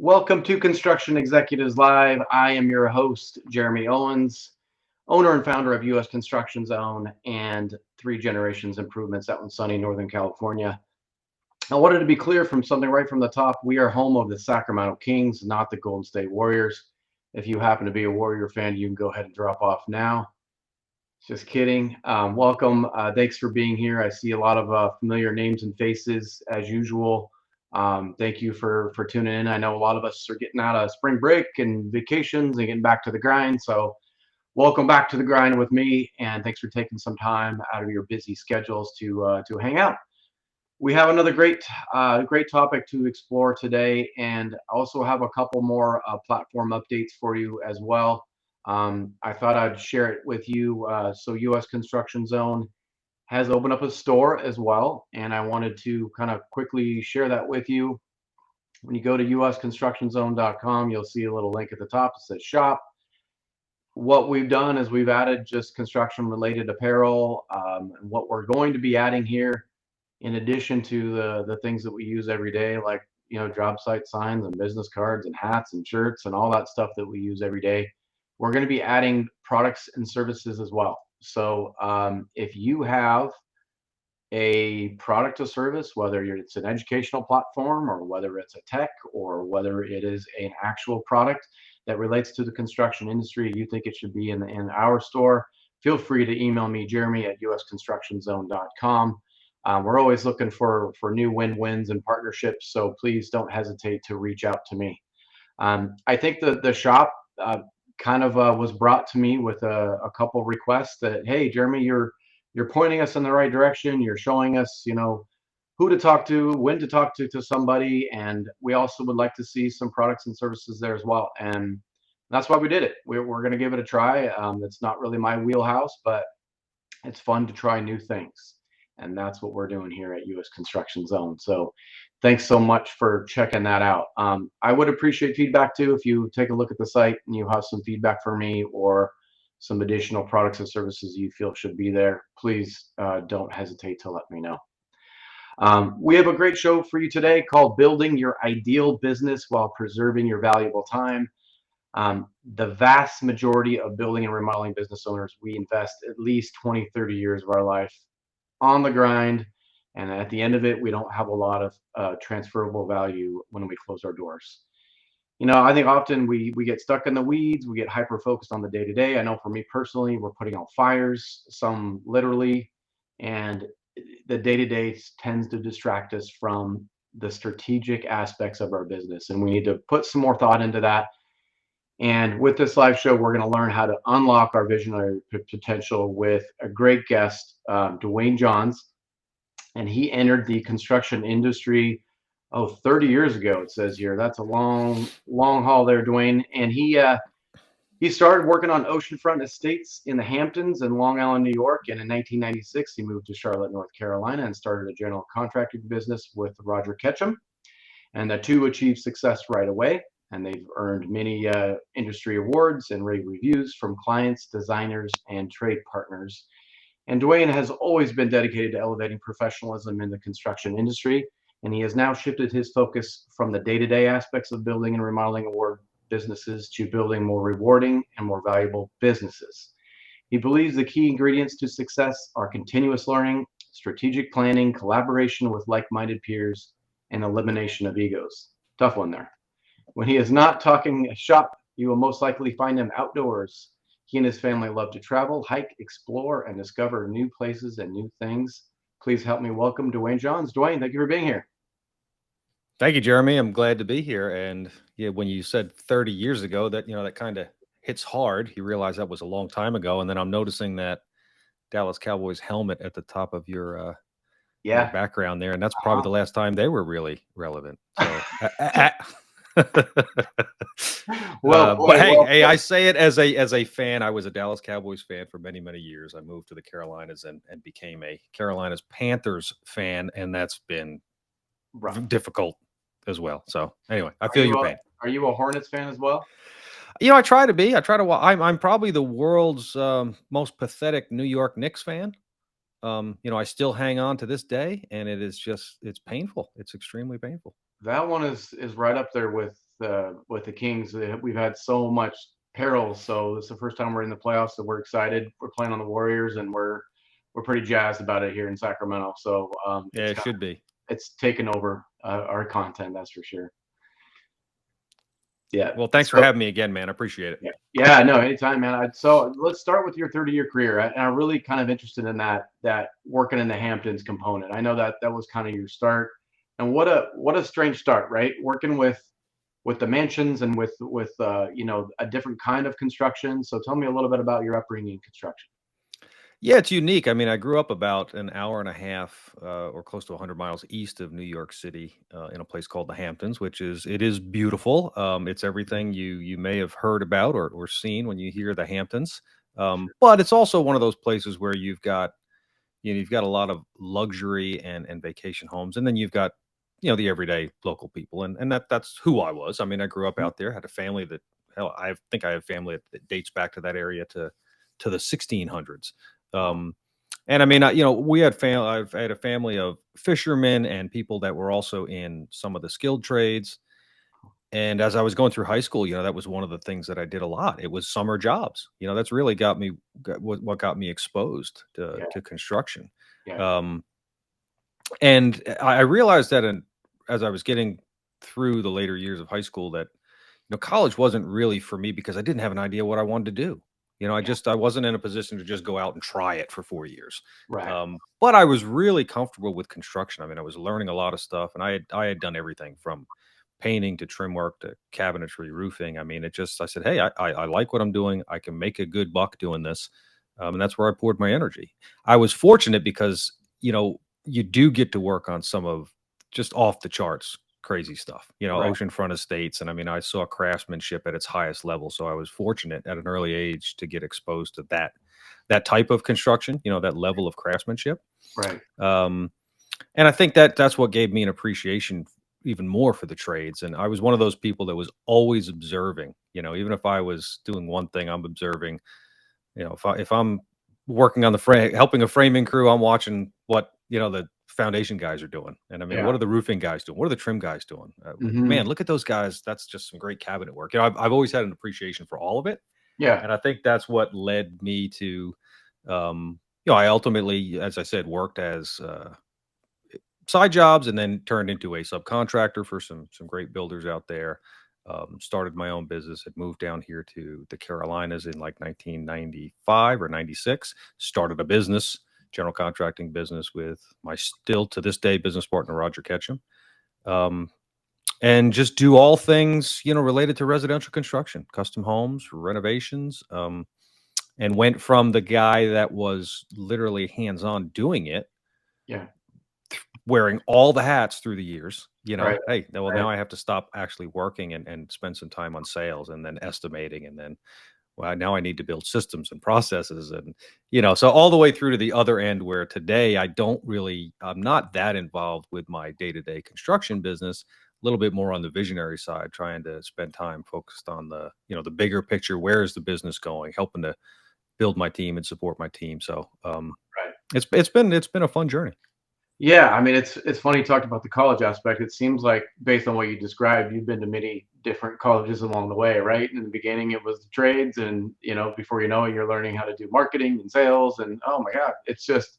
Welcome to Construction Executives Live. I am your host, Jeremy Owens, owner and founder of U.S. Construction Zone and Three Generations Improvements out in sunny Northern California. I wanted to be clear from something right from the top. We are home of the Sacramento Kings, not the Golden State Warriors. If you happen to be a Warrior fan, you can go ahead and drop off now. Just kidding. Welcome. Thanks for being here. I see a lot of familiar names and faces as usual. Thank you for tuning in. I know a lot of us are getting out of spring break and vacations and getting back to the grind. So welcome back to the grind with me, and thanks for taking some time out of your busy schedules to hang out. We have another great topic to explore today, and also have a couple more platform updates for you as well. I thought I'd share it with you. So U.S. Construction Zone has opened up a store as well, and I wanted to kind of quickly share that with you. When you go to usconstructionzone.com, you'll see a little link at the top that says shop. What we've done is we've added just construction related apparel. And what we're going to be adding here, in addition to the things that we use every day, like job site signs and business cards and hats and shirts and all that stuff that we use every day, we're going to be adding products and services as well. So if you have a product or service, whether it's an educational platform or whether it's a tech or whether it is an actual product that relates to the construction industry, you think it should be in our store, feel free to email me, Jeremy at usconstructionzone.com. We're always looking for new win-wins and partnerships, so please don't hesitate to reach out to me. I think the shop kind of was brought to me with a couple requests that, hey, Jeremy, you're pointing us in the right direction. You're showing us, who to talk to, when to talk to somebody, and we also would like to see some products and services there as well. And that's why we did it. We're going to give it a try. It's not really my wheelhouse, but it's fun to try new things. And that's what we're doing here at U.S. Construction Zone. So thanks so much for checking that out. I would appreciate feedback too. If you take a look at the site and you have some feedback for me or some additional products and services you feel should be there, please don't hesitate to let me know. We have a great show for you today called Building Your Ideal Business While Preserving Your Valuable Time. The vast majority of building and remodeling business owners, we invest at least 20, 30 years of our life on the grind. And at the end of it, we don't have a lot of transferable value when we close our doors. I think often we get stuck in the weeds. We get hyper focused on the day to day. I know for me personally, we're putting out fires, some literally, and the day to day tends to distract us from the strategic aspects of our business. And we need to put some more thought into that. And with this live show, we're going to learn how to unlock our visionary potential with a great guest, Duane Johns. And he entered the construction industry 30 years ago, it says here. That's a long haul there, Duane. And he started working on oceanfront estates in the Hamptons and Long Island, New York. And in 1996, he moved to Charlotte, North Carolina, and started a general contracting business with Roger Ketchum. And the two achieved success right away. And they've earned many industry awards and rave reviews from clients, designers, and trade partners. And Duane has always been dedicated to elevating professionalism in the construction industry, and he has now shifted his focus from the day-to-day aspects of building and remodeling award businesses to building more rewarding and more valuable businesses. He believes the key ingredients to success are continuous learning, strategic planning, collaboration with like-minded peers, and elimination of egos. Tough one there. When he is not talking shop, you will most likely find him outdoors. He and his family love to travel, hike, explore, and discover new places and new things. Please help me welcome Duane Johns. Duane, thank you for being here. Thank you, Jeremy. I'm glad to be here. And yeah, when you said 30 years ago, that that kind of hits hard. You realize that was a long time ago. And then I'm noticing that Dallas Cowboys helmet at the top of your background there, and that's probably the last time they were really relevant. So, hey, I say it as a fan. I was a Dallas Cowboys fan for many, many years. I moved to the Carolinas and became a Carolinas Panthers fan, and that's been difficult as well. So anyway, I feel your pain. Are you a Hornets fan as well? I try to be. I'm probably the world's most pathetic New York Knicks fan. I still hang on to this day, and it's painful. It's extremely painful. That one is right up there with with the Kings. We've had so much perils, so this is the first time we're in the playoffs, so we're excited. We're playing on the Warriors, and we're pretty jazzed about it here in Sacramento. So Yeah, it should be. it's taken over our content, that's for sure. Yeah. Well, thanks for So having me again, man. I appreciate it. yeah, no, anytime, man. So let's start with your 30-year career. And I'm really kind of interested in that working in the Hamptons component. I know that was kind of your start, and what a strange start, right? Working with the mansions and with a different kind of construction. So tell me a little bit about your upbringing in construction. Yeah, it's unique. I mean, I grew up about an hour and a half, or close to 100 miles east of New York City, in a place called the Hamptons, which is beautiful. It's everything you may have heard about or seen when you hear the Hamptons. But it's also one of those places where you've got a lot of luxury and vacation homes, and then you've got the everyday local people, and that's who I was. I mean, I grew up out there, had a family that hell, I think I have family that dates back to that area to the 1600s. Um, and I mean, we had I've had a family of fishermen and people that were also in some of the skilled trades. And as I was going through high school, that was one of the things that I did a lot. It was summer jobs. That's really what got me exposed Yeah, to construction. yeah, Um, and I realized that as I was getting through the later years of high school, that college wasn't really for me because I didn't have an idea what I wanted to do. yeah. I wasn't in a position to just go out and try it for 4 years. Right. But I was really comfortable with construction. I mean, I was learning a lot of stuff, and I had done everything from painting to trim work to cabinetry, roofing. I mean, I said, hey, I like what I'm doing. I can make a good buck doing this. And that's where I poured my energy. I was fortunate because, you do get to work on some of just off the charts crazy stuff, Right. oceanfront estates. And I mean, I saw craftsmanship at its highest level. So I was fortunate at an early age to get exposed to that type of construction, that level of craftsmanship. Right. Um, and I think that's what gave me an appreciation even more for the trades. And I was one of those people that was always observing, even if I was doing one thing, I'm observing, if I'm working on the frame, helping a framing crew, I'm watching what, the foundation guys are doing. And I mean, Yeah. what are the roofing guys doing? What are the trim guys doing? Hmm. Man, look at those guys. That's just some great cabinet work. I've always had an appreciation for all of it. Yeah. And I think that's what led me to, I ultimately, as I said, worked as, side jobs and then turned into a subcontractor for some great builders out there. Started my own business, had moved down here to the Carolinas in like 1995 or 96, started a business, general contracting business with my still to this day business partner, Roger Ketchum. Um, and just do all things, related to residential construction, custom homes, renovations, and went from the guy that was literally hands-on doing it, Yeah. wearing all the hats through the years, Right. hey, well, Right. now I have to stop actually working and spend some time on sales and then estimating. And then, well, now I need to build systems and processes. And, so all the way through to the other end where today I'm not that involved with my day to day construction business, a little bit more on the visionary side, trying to spend time focused on the bigger picture. Where is the business going? Helping to build my team and support my team. So, Right. it's been a fun journey. Yeah, I mean, it's funny you talked about the college aspect. It seems like based on what you described, you've been to many different colleges along the way, right? In the beginning, it was the trades, and before you know it, you're learning how to do marketing and sales. And oh my God, it's just,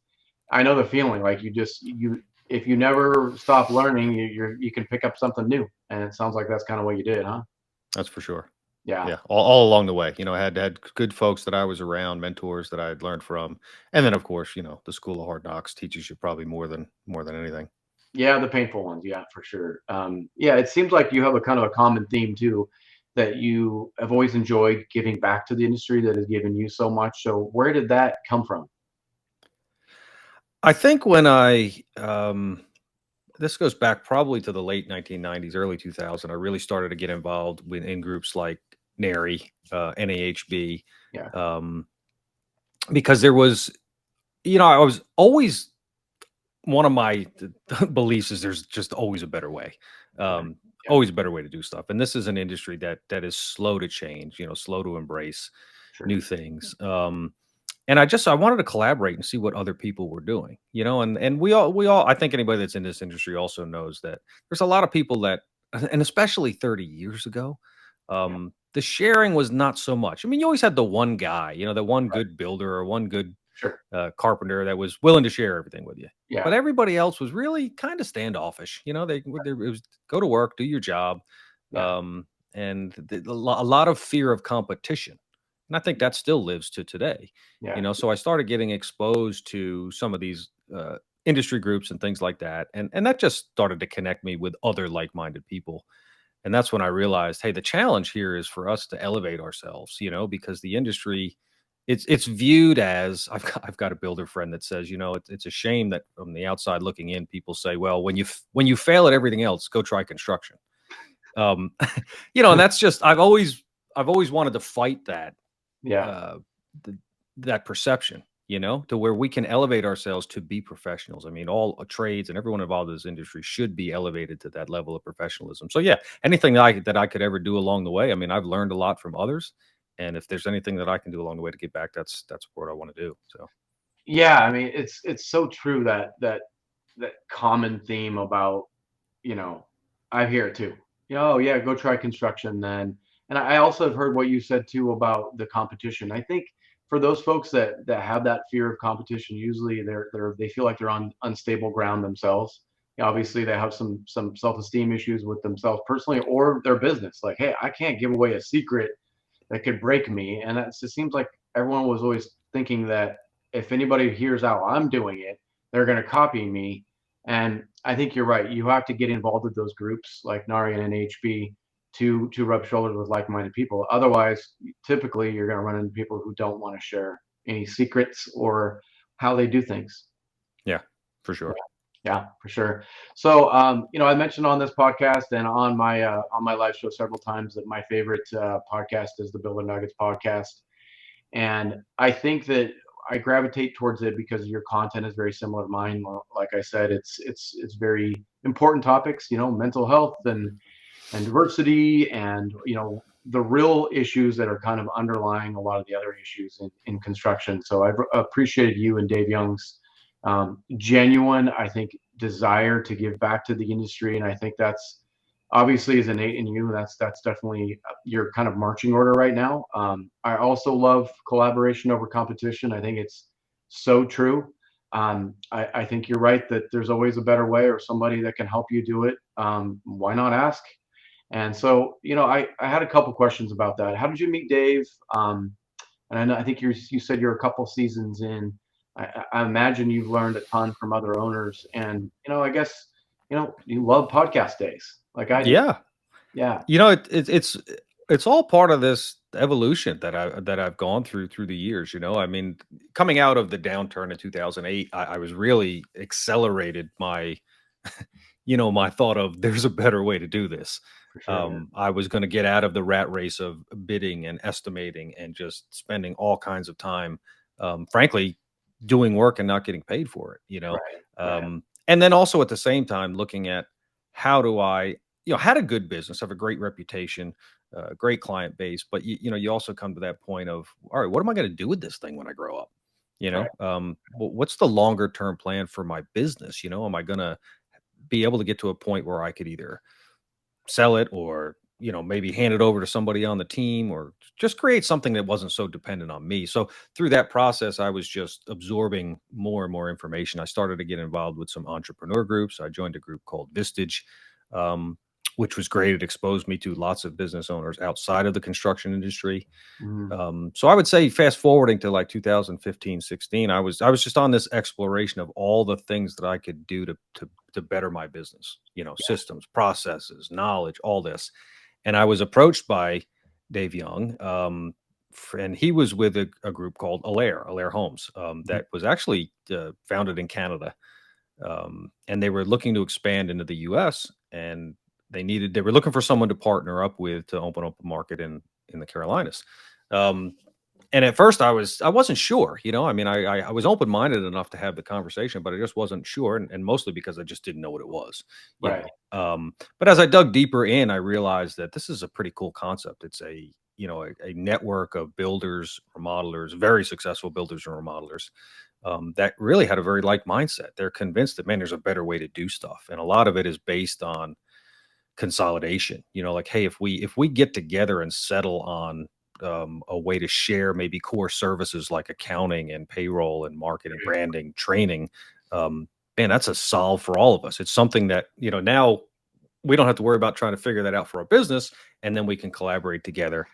I know the feeling. Like if you never stop learning, you can pick up something new. And it sounds like that's kind of what you did, huh? That's for sure. Yeah. Yeah, all along the way, I had good folks that I was around, mentors that I had learned from, and then of course, the school of hard knocks teaches you probably more than anything. Yeah, the painful ones, yeah, for sure. Yeah, it seems like you have a kind of a common theme too, that you have always enjoyed giving back to the industry that has given you so much. So where did that come from? I think when this goes back probably to the late 1990s, early 2000. I really started to get involved in groups like NARI, NAHB, Yeah, um, because there was, I was always one of my beliefs is there's just always a better way. right. Um, Yeah, always a better way to do stuff. And this is an industry that is slow to change, slow to embrace sure. new things. And I wanted to collaborate and see what other people were doing, and we all I think anybody that's in this industry also knows that there's a lot of people that and especially 30 years ago, Yeah. the sharing was not so much. I mean, you always had the one guy, the one Right. good builder or one good Sure. carpenter that was willing to share everything with you. Yeah. But everybody else was really kind of standoffish. It was go to work, do your job, Yeah. um, and a lot of fear of competition. And I think Yeah. that still lives to today. Yeah. So I started getting exposed to some of these industry groups and things like that, and that just started to connect me with other like-minded people. And that's when I realized, hey, the challenge here is for us to elevate ourselves, because the industry, it's viewed as I've got a builder friend that says, it's a shame that from the outside looking in, people say, well, when you fail at everything else, go try construction. Um, and that's just I've always wanted to fight that Yeah. uh, th- that perception, to where we can elevate ourselves to be professionals. I mean, all trades and everyone involved in this industry should be elevated to that level of professionalism. So, yeah, anything that I could ever do along the way. I mean, I've learned a lot from others, and if there's anything that I can do along the way to give back, that's what I want to do. So, Yeah. I mean, it's so true that that common theme about, you know, I hear it too. Oh yeah, go try construction then. And I also have heard what you said too about the competition. I think for those folks that have that fear of competition, usually they feel like they're on unstable ground themselves. Obviously, they have some self-esteem issues with themselves personally or their business. Like, hey, I can't give away a secret that could break me. And it seems like everyone was always thinking that if anybody hears how I'm doing it, they're going to copy me. And I think you're right. You have to get involved with those groups like Narian and HB to rub shoulders with like-minded people. Otherwise, typically you're going to run into people who don't want to share any secrets or how they do things. yeah, for sure. Yeah, for sure. So, I mentioned on this podcast and on my live show several times that my favorite podcast is the Builder Nuggets podcast, and I think that I gravitate towards it because your content is very similar to mine. Like I said, it's very important topics, mental health and diversity, and the real issues that are kind of underlying a lot of the other issues in construction. So I've appreciated you and Dave Young's genuine, I think, desire to give back to the industry, and I think that's obviously is innate in you. That's definitely your kind of marching order right now. I also love collaboration over competition. I think it's so true. I think you're right that there's always a better way or somebody that can help you do it. Why not ask? And so, I had a couple questions about that. How did you meet Dave? And I think you said you're a couple seasons in. I imagine you've learned a ton from other owners, and I guess you love podcast days like I do. Yeah, Yeah, it's all part of this evolution that I've gone through the years. I mean, coming out of the downturn in 2008, I was really accelerated my thought of there's a better way to do this. for sure. Yeah, I was going to get out of the rat race of bidding and estimating and just spending all kinds of time, frankly, doing work and not getting paid for it. right, right, And then also at the same time looking at how do I, had a good business, have a great reputation, great client base, but you also come to that point of, all right, what am I going to do with this thing when I grow up? right, What's the longer term plan for my business? Am I going to be able to get to a point where I could either sell it or maybe hand it over to somebody on the team or just create something that wasn't so dependent on me. So through that process I was just absorbing more and more information. I started to get involved with some entrepreneur groups. I joined a group called Vistage, um, which was great. It exposed me to lots of business owners outside of the construction industry. mhm, So I would say fast forwarding to like 2015, 16, I was just on this exploration of all the things that I could do to better my business, yeah, systems, processes, knowledge, all this. And I was approached by Dave Young, and he was with a group called Alair Homes, mhm, that was actually founded in Canada, and they were looking to expand into the U.S. and they were looking for someone to partner up with to open up a market in the Carolinas. Um, and at first I wasn't sure, I mean, I was open minded enough to have the conversation, but I just wasn't sure, and mostly because I just didn't know what it was, you right, know. But as I dug deeper in, I realized that this is a pretty cool concept. It's a network of builders, remodelers, very successful builders and remodelers, that really had a very like mindset. They're convinced that, man, there's a better way to do stuff, and a lot of it is based on consolidation. Like, hey, if we get together and settle on a way to share maybe core services like accounting and payroll and marketing, branding, training, um, man, that's a solve for all of us. It's something that now we don't have to worry about trying to figure that out for a business, and then we can collaborate together,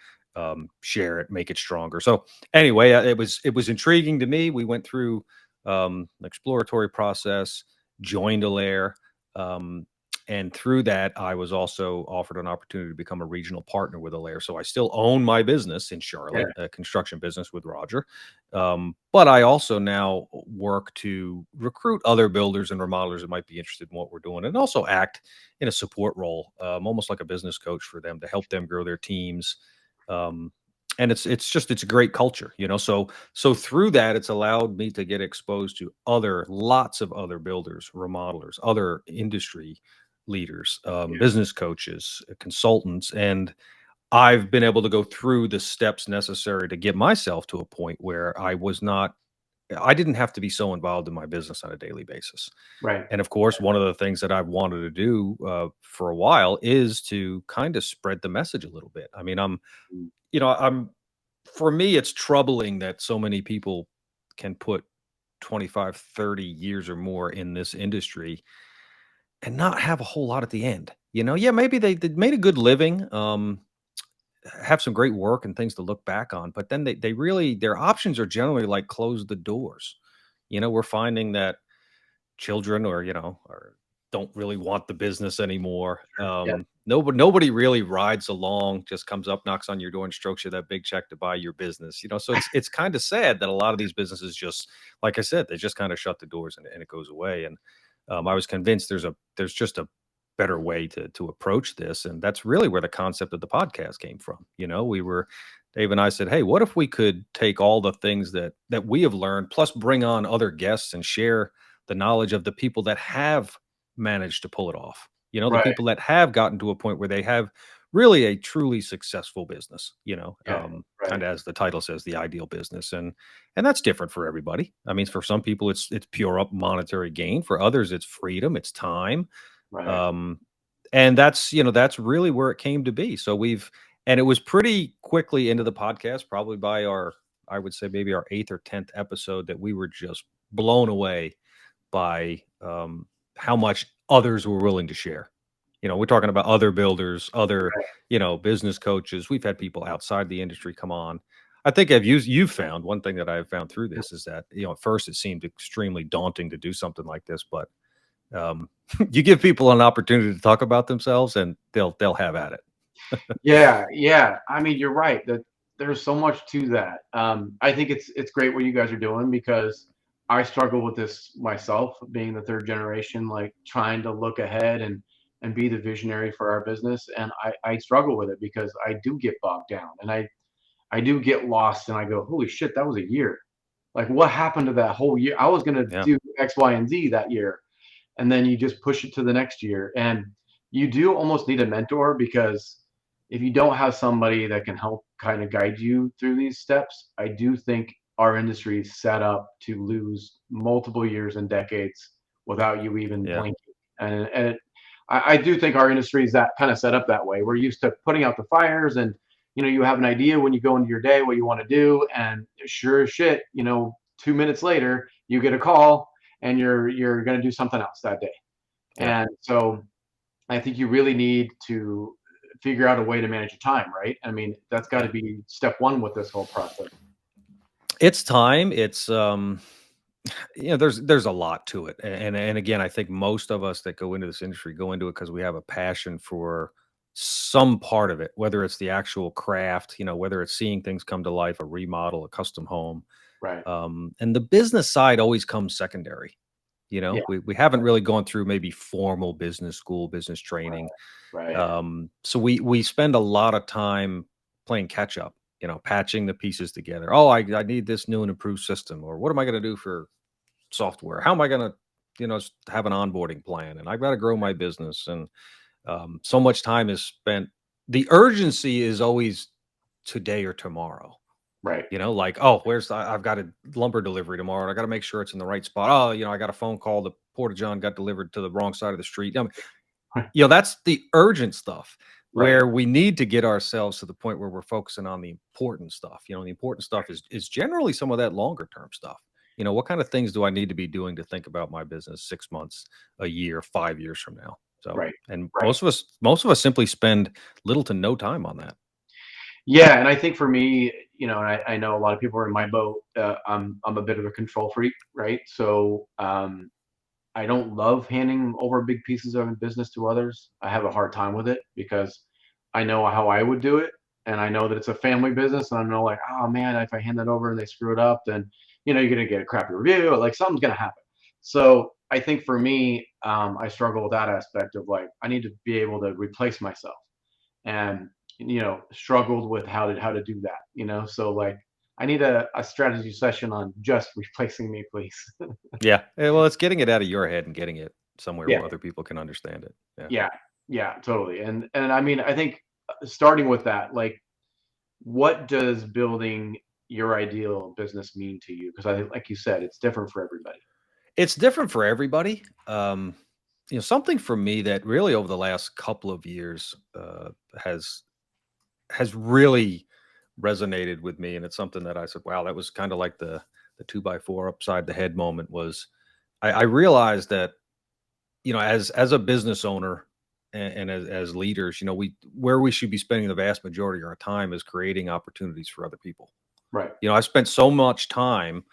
share it, make it stronger. So anyway, it was intriguing to me. We went through an exploratory process, joined Alaire, um, and through that, I was also offered an opportunity to become a regional partner with Alaire. So I still own my business in Yeah. Charlotte, a construction business with Roger. But I also now work to recruit other builders and remodelers that might be interested in what we're doing, and also act in a support role, almost like a business coach for them to help them grow their teams. Um, and it's a great culture. So through that, it's allowed me to get exposed to lots of other builders, remodelers, other industry leaders, Yeah. business coaches, consultants, and I've been able to go through the steps necessary to get myself to a point where I didn't have to be so involved in my business on a daily basis. Right. And of course, one of the things that I've wanted to do for a while is to kind of spread the message a little bit. I mean, Mm. I'm for me, it's troubling that so many people can put 25, 30 years or more in this industry and not have a whole lot at the end. Yeah, maybe they made a good living, have some great work and things to look back on, but then they really, their options are generally like close the doors. We're finding that children or don't really want the business anymore. Yeah. Nobody really rides along, just comes up, knocks on your door and strokes you that big check to buy your business. So it's kind of sad that a lot of these businesses just, like I said, they just kind of shut the doors and it goes away. And I was convinced there's just a better way to approach this. And that's really where the concept of the podcast came from. Dave and I said, hey, what if we could take all the things that we have learned, plus bring on other guests and share the knowledge of the people that have managed to pull it off. The Right. people that have gotten to a point where they have really a truly successful business, Yeah. kind Right. of as the title says, the ideal business. And that's different for everybody. I mean, for some people it's pure up monetary gain. For others, it's freedom, it's time. Right. Um, and that's really where it came to be. And it was pretty quickly into the podcast, probably by I would say maybe our 8th or 10th episode, that we were just blown away by how much others were willing to share. We're talking about other builders, other Right. business coaches. We've had people outside the industry come on. I think you've found one thing that I've found through this is that at first it seemed extremely daunting to do something like this, but um, you give people an opportunity to talk about themselves, and they'll have at it. Yeah, yeah. I mean, you're right that there's so much to that. I think it's great what you guys are doing because I struggle with this myself, being the third generation, like trying to look ahead and be the visionary for our business. And I struggle with it because I do get bogged down and I do get lost and I go, holy shit, that was a year. Like what happened to that whole year? I was gonna Yeah, do X, Y, and Z that year. And then you just push it to the next year. And you do almost need a mentor because if you don't have somebody that can help kind of guide you through these steps, I do think our industry is set up to lose multiple years and decades without you even yeah, blinking. I do think our industry is that kind of set up that way. We're used to putting out the fires and you have an idea when you go into your day what you want to do, and sure as shit, 2 minutes later you get a call and you're going to do something else that day. yeah. And so I think you really need to figure out a way to manage your time, right? I mean, that's got to Yeah. be step one with this whole process. It's time. It's there's a lot to it, and again, I think most of us that go into this industry go into it because we have a passion for some part of it, whether it's the actual craft, whether it's seeing things come to life, a remodel, a custom home, Right. and the business side always comes secondary. Yeah. We haven't really gone through maybe formal business school, business Right. training. Right. So we spend a lot of time playing catch up, patching the pieces together. Oh, I need this new and improved system, or what am I going to do for software? How am I going to, have an onboarding plan? And I've got to grow my business. And so much time is spent. The urgency is always today or tomorrow. Right. Like, oh, I've got a lumber delivery tomorrow, and I got to make sure it's in the right spot. Oh, I got a phone call. The Porta John got delivered to the wrong side of the street. that's the urgent stuff Right. where we need to get ourselves to the point where we're focusing on the important stuff. The important stuff is generally some of that longer term stuff. What kind of things do I need to be doing to think about my business 6 months, a year, 5 years from now? So, Right. and Right. most of us simply spend little to no time on that. Yeah, and I think for me, and I know a lot of people are in my boat. I'm a bit of a control freak, right? So I don't love handing over big pieces of business to others. I have a hard time with it because I know how I would do it, and I know that it's a family business, and I know like, oh man, if I hand that over and they screw it up, then you're gonna get a crappy review, like something's gonna happen. So I think for me, I struggle with that aspect of like I need to be able to replace myself, and struggled with how to do that. So like I need a strategy session on just replacing me, please. Yeah. Well, it's getting it out of your head and getting it somewhere Yeah. where other people can understand it. Yeah. Yeah, yeah, totally. And I mean, I think starting with that, like, what does building your ideal business mean to you? Because I think, like you said, it's different for everybody. It's different for everybody. Something for me that really over the last couple of years has really resonated with me, and it's something that I said, "Wow, that was kind of like the 2x4 upside the head moment." Was I realized that as a business owner and as leaders, we where we should be spending the vast majority of our time is creating opportunities for other people. Right, I spent so much time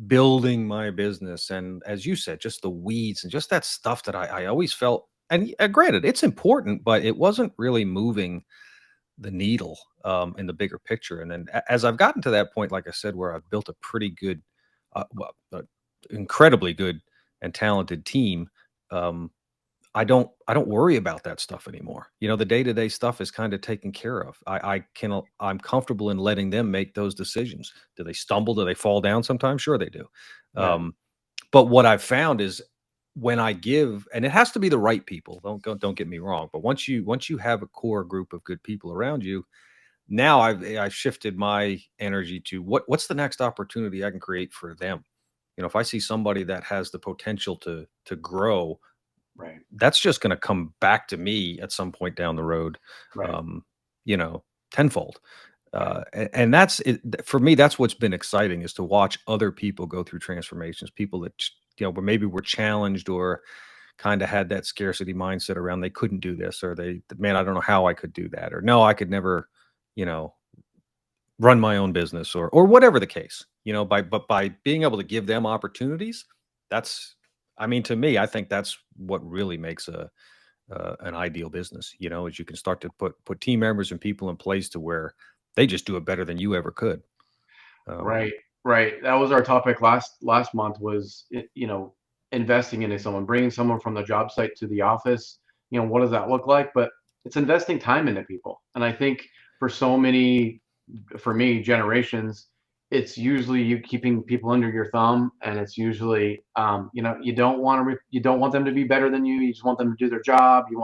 building my business, and as you said, just the weeds and just that stuff that I always felt, and granted it's important, but it wasn't really moving the needle in the bigger picture. And then as I've gotten to that point, like I said, where I've built a pretty good incredibly good and talented team, um, I don't worry about that stuff anymore. The day-to-day stuff is kind of taken care of. I'm comfortable in letting them make those decisions. Do they stumble? Do they fall down sometimes? Sure they do. right, Um, but what I've found is when I give, and it has to be the right people. Don't get me wrong. But once you have a core group of good people around you, now I've shifted my energy to what's the next opportunity I can create for them. If I see somebody that has the potential to grow, right, that's just going to come back to me at some point down the road, right, um, tenfold. right, And that's it for me. That's what's been exciting, is to watch other people go through transformations. People that where maybe were challenged or kind of had that scarcity mindset around they couldn't do this, or man, I don't know how I could do that, or no, I could never, you know, run my own business, or whatever the case. By being able to give them opportunities, that's, I mean, to me, I think that's what really makes an ideal business. Is you can start to put team members and people in place to where they just do it better than you ever could. Um, right, right. That was our topic last month was investing into someone, bringing someone from the job site to the office. What does that look like? But it's investing time into people, and I think for so many, for me, generations, it's usually you keeping people under your thumb, and it's usually you don't want them to be better than you. You just want them to do their job. You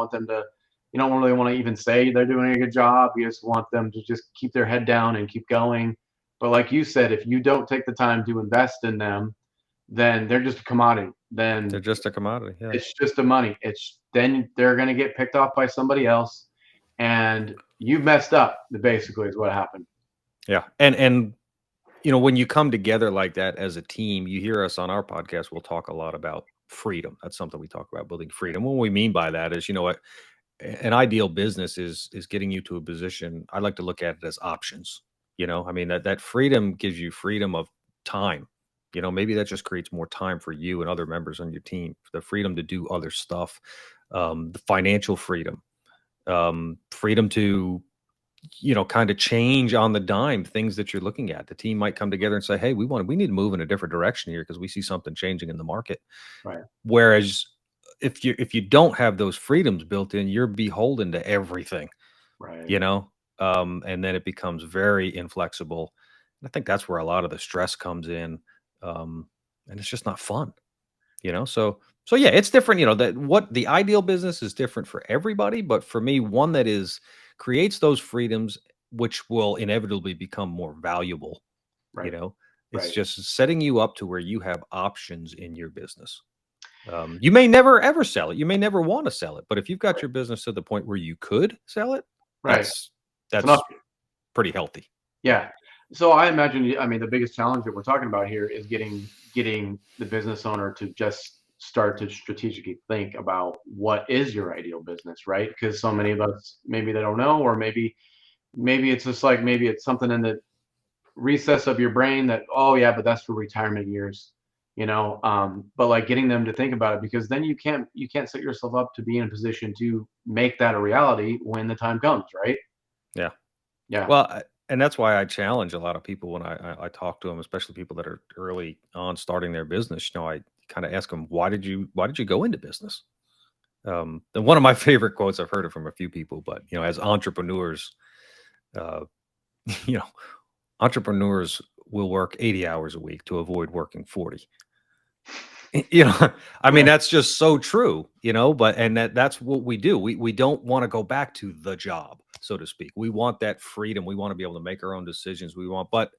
don't really want to even say they're doing a good job. You just want them to just keep their head down and keep going. But like you said, if you don't take the time to invest in them, then they're just a commodity. they're Then just a commodity. Yeah. it's just the money. It's then they're going to get picked off by somebody else, and you messed up. Basically, is what happened. Yeah. And when you come together like that as a team, you hear us on our podcast, we'll talk a lot about freedom. That's something we talk about, building freedom. What we mean by that is, what an ideal business is getting you to a position. I like to look at it as options. I mean, that freedom gives you freedom of time. Maybe that just creates more time for you and other members on your team, the freedom to do other stuff, the financial freedom, freedom to kind of change on the dime things that you're looking at. The team might come together and say, "Hey, we need to move in a different direction here because we see something changing in the market." Right. Whereas if you don't have those freedoms built in, you're beholden to everything, Right. you know, and then it becomes very inflexible. And I think that's where a lot of the stress comes in, and it's just not fun. So yeah, it's different. That what the ideal business is different for everybody, but for me, one that is creates those freedoms, which will inevitably become more valuable. you Right. know it's Right. just setting you up to where you have options in your business. You may never ever sell it. You may never want to sell it, but if you've got your business to the point where you could sell it, Right. that's It's enough. that's pretty healthy. Yeah. So I imagine, I mean, the biggest challenge that we're talking about here is getting the business owner to just start to strategically think about what is your ideal business, right? Because so Yeah. many of us, maybe they don't know, or maybe it's just like, maybe it's something in the recess of your brain that, oh yeah, but that's for retirement years, but like getting them to think about it, because then you can't set yourself up to be in a position to make that a reality when the time comes, right? Yeah. Yeah. Well, and that's why I challenge a lot of people when I talk to them, especially people that are early on starting their business. I kind of ask them, why did you go into business? And one of my favorite quotes, I've heard it from a few people, but as entrepreneurs, uh, you know, entrepreneurs will work 80 hours a week to avoid working 40. I mean, Right. that's just so true, but and that's what we do. We don't want to go back to the job, so to speak. We want that freedom. We want to be able to make our own decisions. But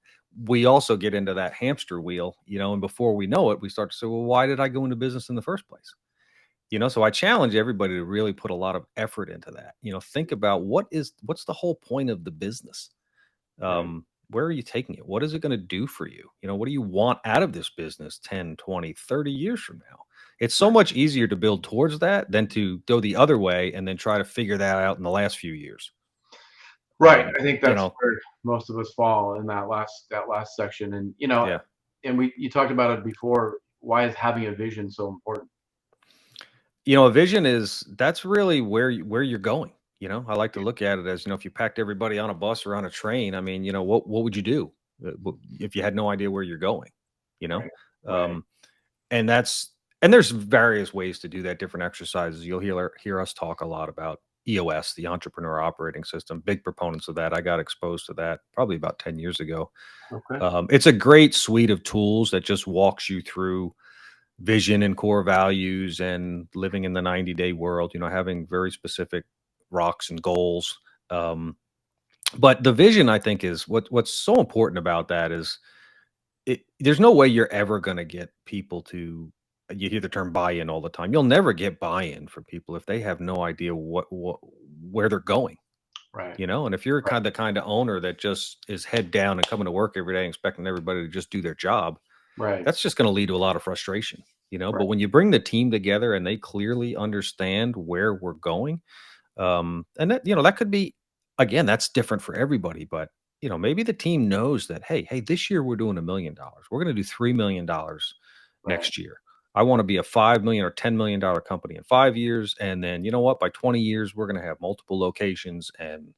we also get into that hamster wheel, and before we know it, we start to say, well, why did I go into business in the first place? So I challenge everybody to really put a lot of effort into that. Think about what's the whole point of the business? Right. Where are you taking it? What is it going to do for you? What do you want out of this business 10, 20, 30 years from now? It's so Right. much easier to build towards that than to go the other way and then try to figure that out in the last few years. Right. I think You that's know, where most of us fall in that last section. And yeah. you talked about it before. Why is having a vision so important? A vision that's really where you're going. I like to look at it as, if you packed everybody on a bus or on a train, I mean, what would you do if you had no idea where you're going? You know, Right. Right. um, and there's various ways to do that, different exercises. You'll hear us talk a lot about EOS, the entrepreneur operating system. Big proponents of that. I got exposed to that probably about 10 years ago. Okay. It's a great suite of tools that just walks you through vision and core values and living in the 90-day world, having very specific rocks and goals. Um, but the vision, I think, is what's so important about that is there's no way you're ever going to get people to, you hear the term buy-in all the time. You'll never get buy-in from people if they have no idea where they're going, Right. and if you're Right. the kind of owner that just is head down and coming to work every day and expecting everybody to just do their job, Right. that's just going to lead to a lot of frustration, Right. but when you bring the team together and they clearly understand where we're going, and that could be, again, that's different for everybody, but maybe the team knows that, hey, this year we're doing $1 million. We're going to do $3 million Right. next year. I want to be a 5 million or $10 million company in 5 years. And then, you know what, by 20 years, we're going to have multiple locations. And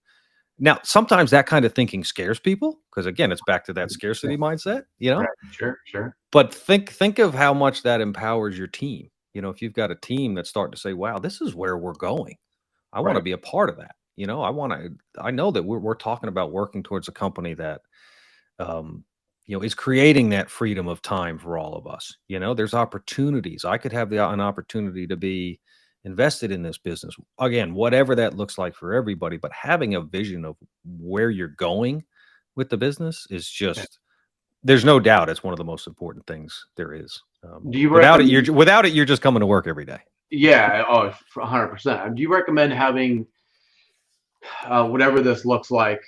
now sometimes that kind of thinking scares people because, again, it's back to that Yeah. scarcity mindset, Right. Sure. Sure. but think of how much that empowers your team. If you've got a team that's starting to say, wow, this is where we're going. I want to Right. be a part of that. I know that we're talking about working towards a company that, um, is creating that freedom of time for all of us. There's opportunities. I could have an opportunity to be invested in this business. Again, whatever that looks like for everybody, but having a vision of where you're going with the business is Yeah. just, there's no doubt it's one of the most important things there is. Do you Without it, you're recommend? without it, you're just coming to work every day. Yeah. Oh, 100%. Do you recommend having whatever this looks like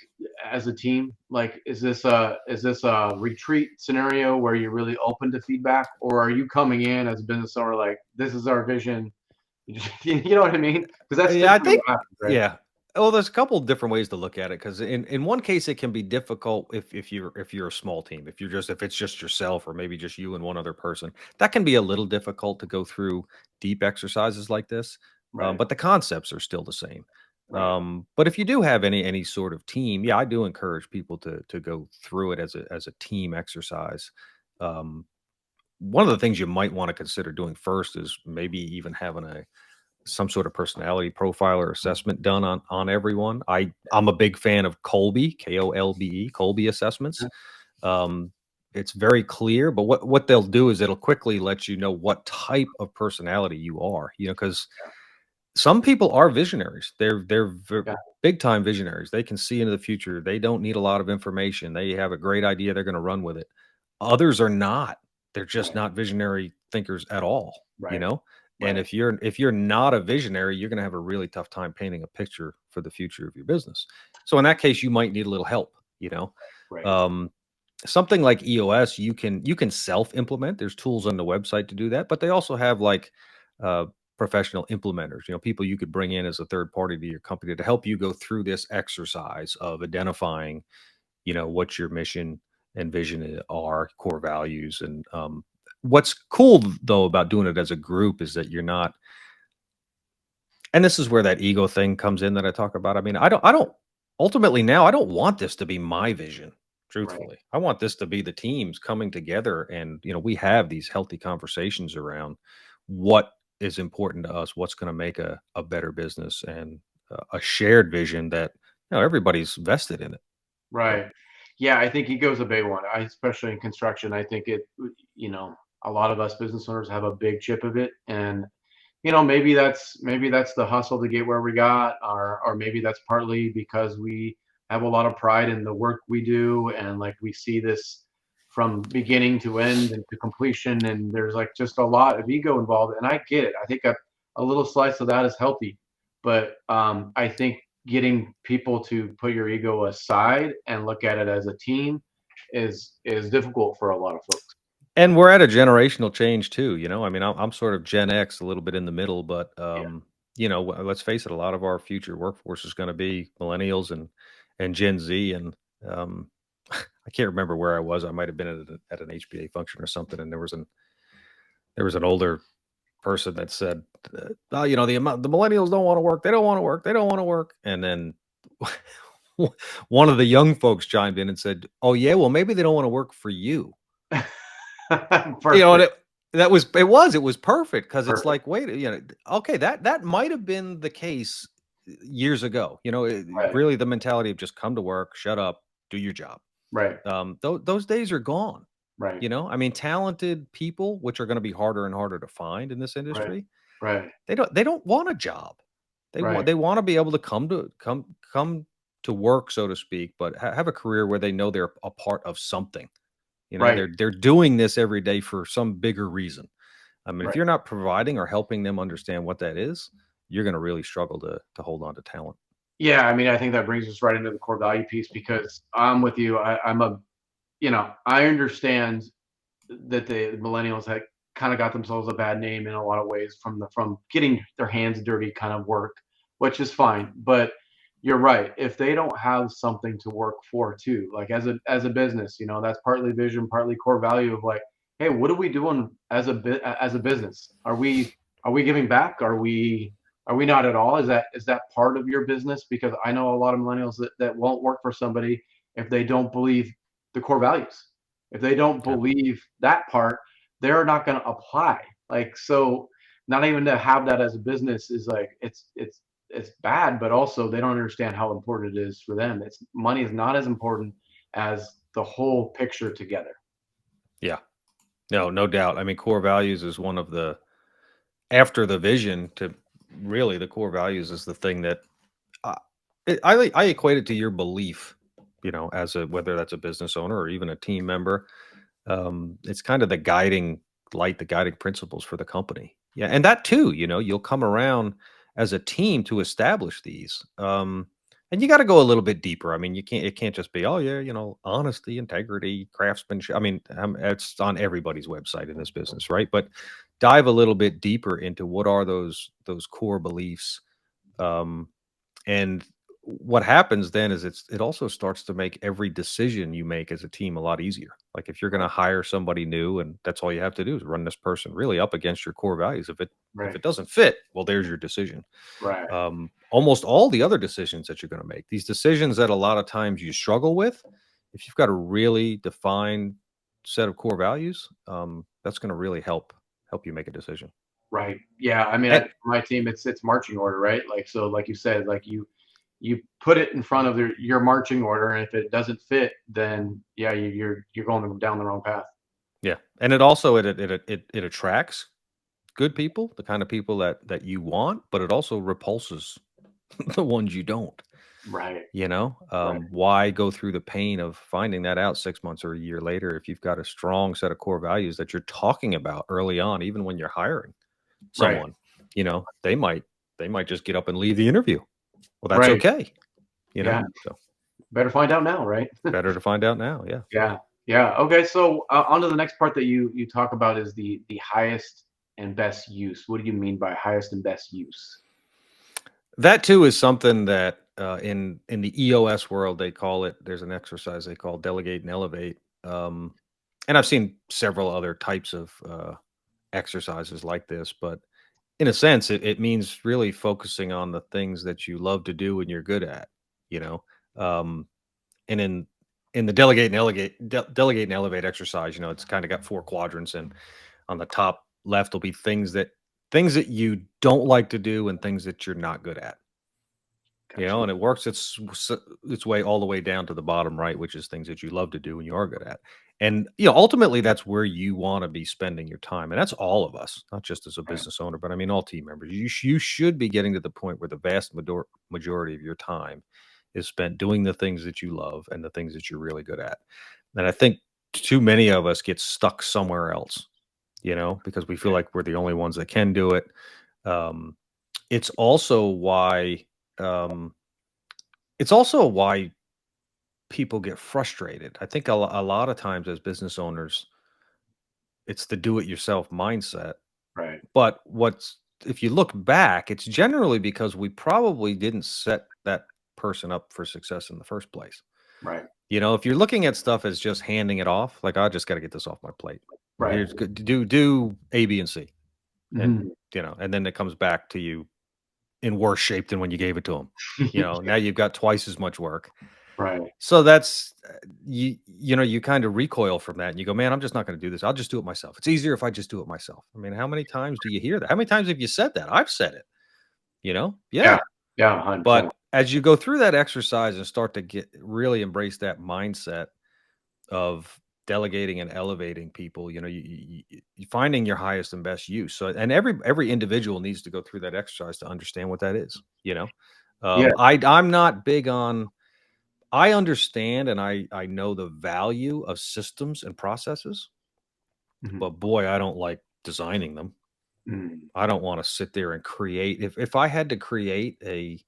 as a team? Like, is this a retreat scenario where you're really open to feedback, or are you coming in as a business owner like this is our vision? You know what I mean? Because that's Yeah, I typically think, what happens, right? yeah. Well, there's a couple different ways to look at it because in one case it can be difficult if you're a small team, if it's just yourself or maybe just you and one other person. That can be a little difficult to go through deep exercises like this, Right. but the concepts are still the same. Right. But if you do have any sort of team, yeah, I do encourage people to go through it as a team exercise. Um, One of the things you might want to consider doing first is maybe even having some sort of personality profile or assessment done on everyone. I'm a big fan of Kolbe, Kolbe, Kolbe assessments. Um, it's very clear, but what they'll do is it'll quickly let you know what type of personality you are. Because some people are visionaries. Yeah. Big time visionaries. They can see into the future. They don't need a lot of information. They have a great idea. They're going to run with it. Others are not. They're just Right. not visionary thinkers at all. you Right. know? And Right. if you're not a visionary, you're going to have a really tough time painting a picture for the future of your business. So in that case, you might need a little help, you know? Right. Um, Something like EOS, you can self-implement. There's tools on the website to do that, but they also have like uh, professional implementers, people you could bring in as a third party to your company to help you go through this exercise of identifying, what your mission and vision are, core values. And what's cool though about doing it as a group is that you're not, and this is where that ego thing comes in that I talk about. I mean, I don't ultimately now I don't want this to be my vision. Right. Truthfully, I want this to be the teams coming together, and we have these healthy conversations around what is important to us, what's going to make a better business, and a shared vision that everybody's vested in it. So Right. Yeah, I think ego's a big one. Especially in construction, I think you know, a lot of us business owners have a big chip of it, and maybe that's the hustle to get where we got, or maybe that's partly because we have a lot of pride in the work we do, and like we see this from beginning to end and to completion, and there's like just a lot of ego involved, and I get it. I think a little slice of that is healthy, but I think getting people to put your ego aside and look at it as a team is difficult for a lot of folks. And we're at a generational change too, I mean, I'm sort of Gen X, a little bit in the middle, but Yeah. let's face it, a lot of our future workforce is going to be millennials and Gen Z, and I can't remember where I was. I might have been at an HBA function or something, and there was an older person that said, "Oh, the millennials don't want to work. They don't want to work. They don't want to work." And then one of the young folks chimed in and said, "Oh yeah, well maybe they don't want to work for you." And Perfect. it was perfect because it's Perfect. like, wait, okay, that might have been the case years ago. Right. Really the mentality of just come to work, shut up, do your job. Right. Those days are gone. Right. I mean, talented people, which are going to be harder and harder to find in this Right. industry, Right. they don't want a job. They want Right. they want to be able to come to work, so to speak, but have a career where they know they're a part of something. Right. They're doing this every day for some bigger reason. I mean, if Right. you're not providing or helping them understand what that is, you're going to really struggle to hold on to talent. Yeah, I mean, I think that brings us right into the core value piece because I'm with you. I understand that the millennials had kind of got themselves a bad name in a lot of ways from getting their hands dirty kind of work, which is fine. But you're right. If they don't have something to work for too, like as a business, that's partly vision, partly core value of like, hey, what are we doing as a business? Are we giving back? Are we not at all? Is that part of your business? Because I know a lot of millennials that won't work for somebody if they don't believe the core values. If they don't Yeah. believe that part, they're not going to apply. Like, so not even to have that as a business is like it's bad, but also they don't understand how important it is for them. It's money is not as important as the whole picture together. Yeah. No doubt. I mean, core values is one of the after the vision to really the core values is the thing that uh, I equate it to your belief, as a whether that's a business owner or even a team member. It's kind of the guiding light, the guiding principles for the company. Yeah, and that too, you'll come around as a team to establish these. And you got to go a little bit deeper. I mean, it can't just be, oh yeah, honesty, integrity, craftsmanship. I mean, it's on everybody's website in this business, right? But dive a little bit deeper into what are those core beliefs. Um, and what happens then is it also starts to make every decision you make as a team a lot easier. Like if you're going to Right. hire somebody new and that's all you have to do is run this person really up against your core values. If it Right. doesn't fit, well, there's your decision. Right. Almost all the other decisions that you're going to make, these decisions that a lot of times you struggle with, if you've got a really defined set of core values, that's going to really help you make a decision. Right. Yeah. I mean, And for my team, it's marching order, right? Like, so, like you said, like you put it in front of your marching order, and if it doesn't fit, then yeah, you're going down the wrong path. yeah, and it also it attracts good people, the kind of people that you want, but it also repulses the ones you don't. Right. Right. Why go through the pain of finding that out 6 months or a year later if you've got a strong set of core values that you're talking about early on, even when you're hiring? Right. someone, they might just get up and leave the interview. Well, that's Right. okay. Yeah. So Better find out now, right? better to find out now. Yeah. Yeah. Yeah. Okay. So on to the next part that you talk about is the highest and best use. What do you mean by highest and best use? That too is something that in the EOS world they call it. There's an exercise they call delegate and elevate, and I've seen several other types of exercises like this. But in a sense, it means really focusing on the things that you love to do and you're good at. You know, um, and in the delegate and elevate exercise, it's kind of got four quadrants, and on the top left will be things that you don't like to do and things that you're not good at. Gotcha. And it works its way all the way down to the bottom right, which is things that you love to do and you are good at. And ultimately that's where you want to be spending your time. And that's all of us, not just as a Right. business owner, but I mean all team members. You should be getting to the point where the vast majority of your time is spent doing the things that you love and the things that you're really good at. And I think too many of us get stuck somewhere else, because we feel like we're the only ones that can do it. Um, it's also why um, it's also why people get frustrated. I think a lot of times as business owners, it's the do-it-yourself mindset. Right. But if you look back, it's generally because we probably didn't set that person up for success in the first place. Right. If you're looking at stuff as just handing it off, like I just got to get this off my plate. Right. Here's good. Do A, B, and C, and Mhm. and then it comes back to you in worse shape than when you gave it to them. Now you've got twice as much work. Right. So that's you kind of recoil from that and you go, man, I'm just not going to do this. I'll just do it myself. It's easier if I just do it myself. I mean, how many times do you hear that? How many times have you said that? I've said it. Yeah. Yeah. Yeah. 100%. But as you go through that exercise and start to really embrace that mindset of delegating and elevating people, you finding your highest and best use. So, and every individual needs to go through that exercise to understand what that is. Yeah. I'm not big on. I understand and I know the value of systems and processes, Mhm. but boy, I don't like designing them. Mm. I don't want to sit there and create. If I had to create a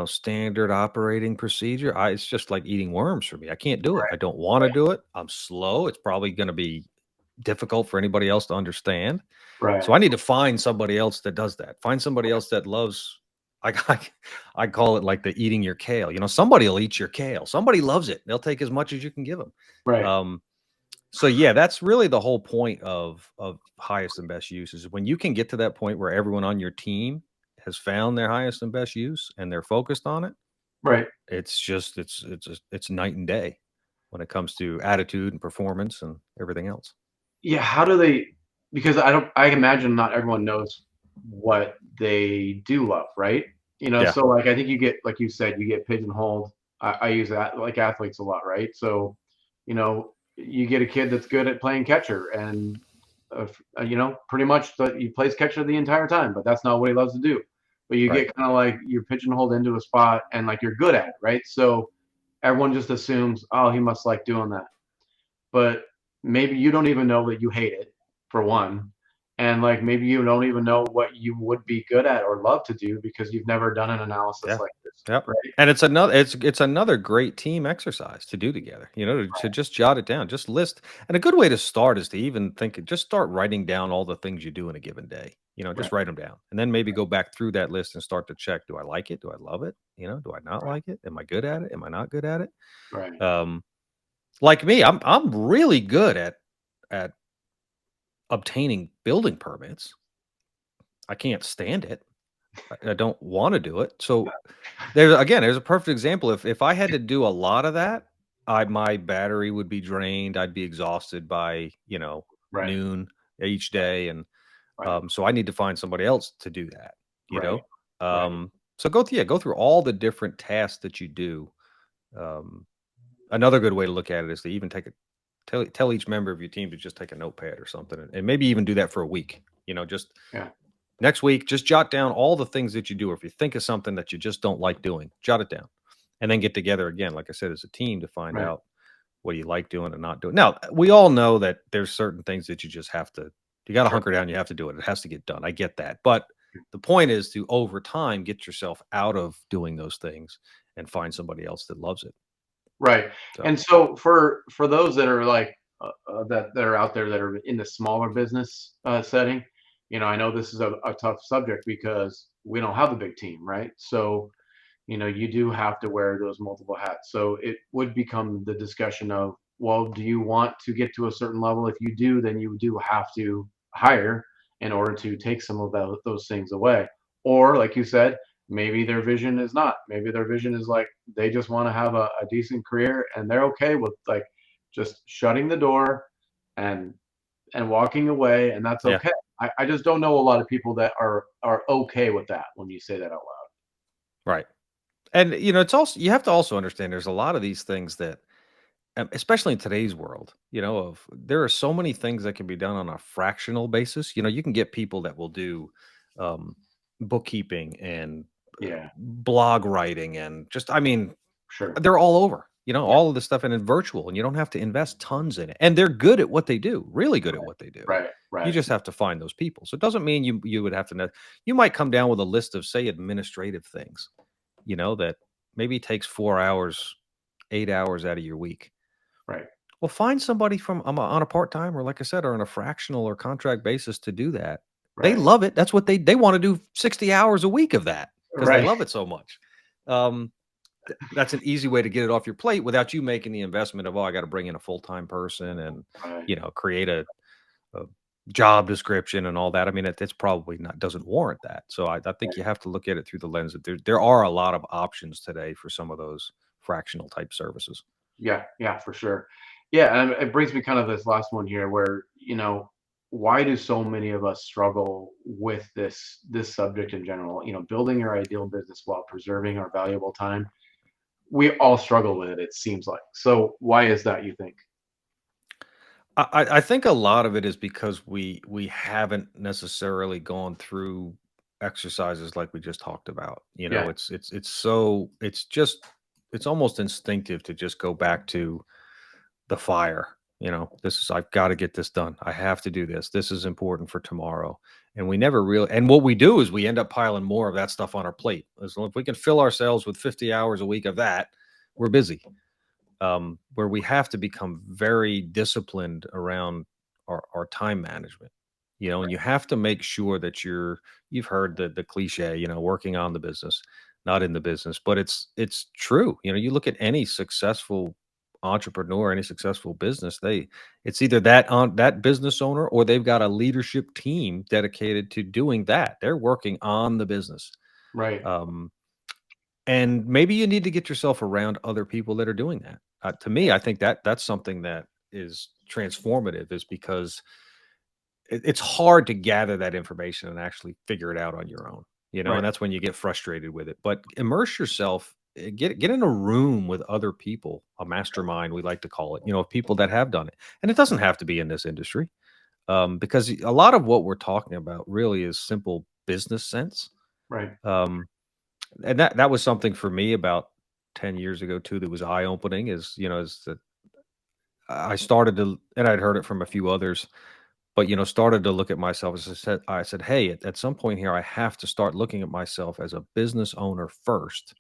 standard operating procedure, it's just like eating worms for me. I can't do it. I don't want to do it. I'm slow. It's probably going to be difficult for anybody else to understand. Right. So I need to find somebody else that does that. Find somebody else that loves. I, I call it like the eating your kale. Somebody will eat your kale. Somebody loves it. They'll take as much as you can give them. Right. So yeah, that's really the whole point of highest and best use is when you can get to that point where everyone on your team has found their highest and best use and they're focused on it. Right. It's just it's night and day when it comes to attitude and performance and everything else. Yeah. How do they? Because I imagine not everyone knows what they do love, right? Yeah. So like I think you get, like you said, you get pigeonholed. I use that like athletes a lot, right? So, you get a kid that's good at playing catcher, and pretty much he plays catcher the entire time, but that's not what he loves to do. But you Right. get kind of like you're pigeonholed into a spot, and like you're good at it, right? So everyone just assumes, oh, he must like doing that. But maybe you don't even know that you hate it, for one. And like maybe you don't even know what you would be good at or love to do because you've never done an analysis Yeah. like this, Yep. right? And it's another great team exercise to do together. To just jot it down, just list. And a good way to start is to even just start writing down all the things you do in a given day. Right. Just write them down, and then maybe go back through that list and start to check: do I like it? Do I love it? Do I not Right. like it? Am I good at it? Am I not good at it? Right. Um, like me, I'm really good at obtaining building permits. I can't stand it. I don't want to do it. So there's a perfect example. If I had to do a lot of that, my battery would be drained. I'd be exhausted by Right. noon each day, and Right. so I need to find somebody else to do that. You Right. know, Right. so go through all the different tasks that you do. Um, Another good way to look at it is to even tell each member of your team to just take a notepad or something, and maybe even do that for a week. Just Yeah. next week, just jot down all the things that you do. Or if you think of something that you just don't like doing, jot it down, and then get together again, like I said, as a team to find Right. out what you like doing and not doing. Now, we all know that there's certain things that you just have to You got to Sure. hunker down. You have to do it. It has to get done. I get that. But the point is to over time get yourself out of doing those things and find somebody else that loves it. Right. So And so for those that are like that are out there that are in the smaller business setting, I know this is a tough subject because we don't have the big team, right? So you do have to wear those multiple hats. So it would become the discussion of, well, do you want to get to a certain level? If you do, then you do have to hire in order to take some of those things away. Or, like you said, maybe their vision is not. Maybe their vision is like they just want to have a decent career and they're okay with like just shutting the door and walking away, and that's yeah, okay. I just don't know a lot of people that are okay with that when you say that out loud. right. And it's also you have to also understand there's a lot of these things that especially in today's world, of there are so many things that can be done on a fractional basis. You can get people that will do um, bookkeeping and Yeah, blog writing and just, I mean, sure. they're all over. Yeah, All of this stuff and it's virtual, and you don't have to invest tons in it. And they're good at what they do, really good at what they do. right, You right, just have to find those people. So it doesn't mean you would have to know. You might come down with a list of say administrative things, that maybe takes 4 hours, 8 hours out of your week. right, Well, find somebody from on a part-time or like I said, or on a fractional or contract basis to do that. They right, love it. That's what they want to do 60 hours a week of that because they right, love it so much. Um, that's an easy way to get it off your plate without you making the investment of, oh, I got to bring in a full-time person and, right. create a job description and all that. I mean, it's probably not doesn't warrant that. So I think you have to look at it through the lens that there are a lot of options today for some of those fractional type services. Yeah, yeah, for sure. Yeah, and it brings me kind of this last one here where, why do so many of us struggle with this subject in general? Building your ideal business while preserving our valuable time. We all struggle with it, it seems like. So why is that, you think? I think a lot of it is because we haven't necessarily gone through exercises like we just talked about. Yeah, It's almost instinctive to just go back to the fire. This is I've got to get this done. I have to do this. This is important for tomorrow. And we never really and what we do is we end up piling more of that stuff on our plate. As long if we can fill ourselves with 50 hours a week of that, we're busy. Where we have to become very disciplined around our time management, and you have to make sure that you've heard the cliche, working on the business, not in the business, but it's true. You look at any successful entrepreneur, any successful business, it's either that business owner or they've got a leadership team dedicated to doing that. They're working on the business. right, Um, and maybe you need to get yourself around other people that are doing that. To me, I think that's something that is transformative, is because it's hard to gather that information and actually figure it out on your own, right, and that's when you get frustrated with it. But immerse yourself, get in a room with other people, a mastermind, we like to call it, of people that have done it. And it doesn't have to be in this industry, because a lot of what we're talking about really is simple business sense. right, Um, and that was something for me about 10 years ago too that was eye opening, is that I started to, and I'd heard it from a few others, but started to look at myself. As I said, hey, at some point here I have to start looking at myself as a business owner first.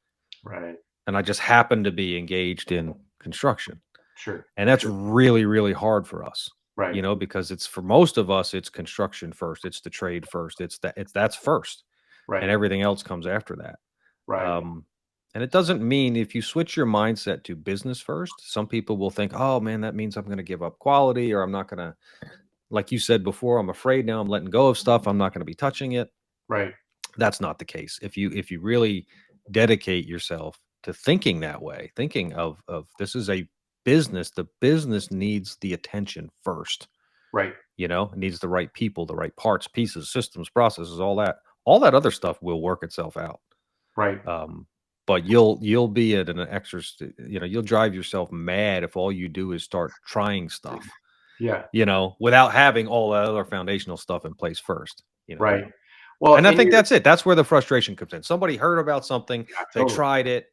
right. And I just happen to be engaged in construction, Sure, and that's sure. really, really hard for us, Right, because it's, for most of us, it's construction first, it's the trade first, that's first, and right, everything else comes after that. right, Um, and it doesn't mean, if you switch your mindset to business first, some people will think, oh man, that means I'm going to give up quality, or I'm not going to, like you said before, I'm afraid now, I'm letting go of stuff, I'm not going to be touching it. right, That's not the case. If you really dedicate yourself to thinking that way, thinking of this is a business, the business needs the attention first. right, It needs the right people, the right parts, pieces, systems, processes, all that other stuff will work itself out. right. Um, but you'll be at an extra, you'll drive yourself mad if all you do is start trying stuff, Yeah, without having all that other foundational stuff in place first. right. Well, And I in think your that's it. That's where the frustration comes in. Somebody heard about something, yeah, they totally. tried it,